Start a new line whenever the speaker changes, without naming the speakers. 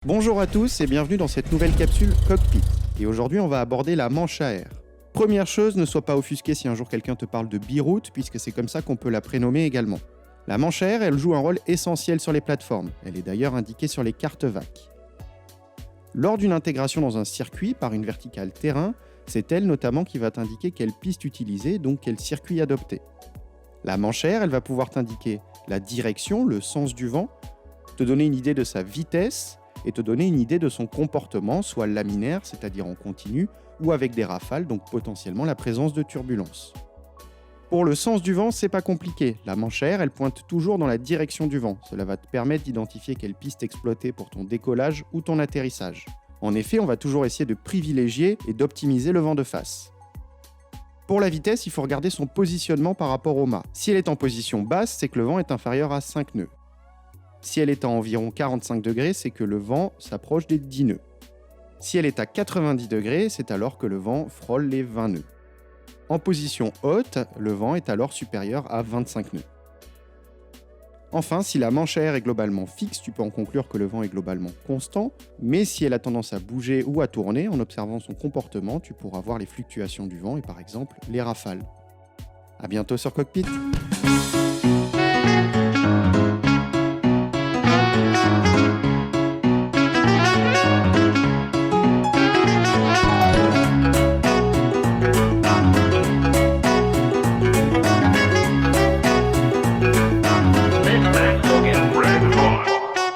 Bonjour à tous et bienvenue dans cette nouvelle capsule Cockpit. Et aujourd'hui, on va aborder la manche à air. Première chose, ne sois pas offusqué si un jour quelqu'un te parle de biroute, puisque c'est comme ça qu'on peut la prénommer également. La manche à air, elle joue un rôle essentiel sur les plateformes. Elle est d'ailleurs indiquée sur les cartes VAC. Lors d'une intégration dans un circuit par une verticale terrain, c'est elle notamment qui va t'indiquer quelle piste utiliser, donc quel circuit adopter. La manche à air, elle va pouvoir t'indiquer la direction, le sens du vent, te donner une idée de sa vitesse, et te donner une idée de son comportement, soit laminaire, c'est-à-dire en continu, ou avec des rafales, donc potentiellement la présence de turbulences. Pour le sens du vent, c'est pas compliqué. La manche à air, elle pointe toujours dans la direction du vent. Cela va te permettre d'identifier quelle piste exploiter pour ton décollage ou ton atterrissage. En effet, on va toujours essayer de privilégier et d'optimiser le vent de face. Pour la vitesse, il faut regarder son positionnement par rapport au mât. Si elle est en position basse, c'est que le vent est inférieur à 5 nœuds. Si elle est à environ 45 degrés, c'est que le vent s'approche des 10 nœuds. Si elle est à 90 degrés, c'est alors que le vent frôle les 20 nœuds. En position haute, le vent est alors supérieur à 25 nœuds. Enfin, si la manche à air est globalement fixe, tu peux en conclure que le vent est globalement constant, mais si elle a tendance à bouger ou à tourner, en observant son comportement, tu pourras voir les fluctuations du vent et par exemple les rafales. A bientôt sur Cockpit.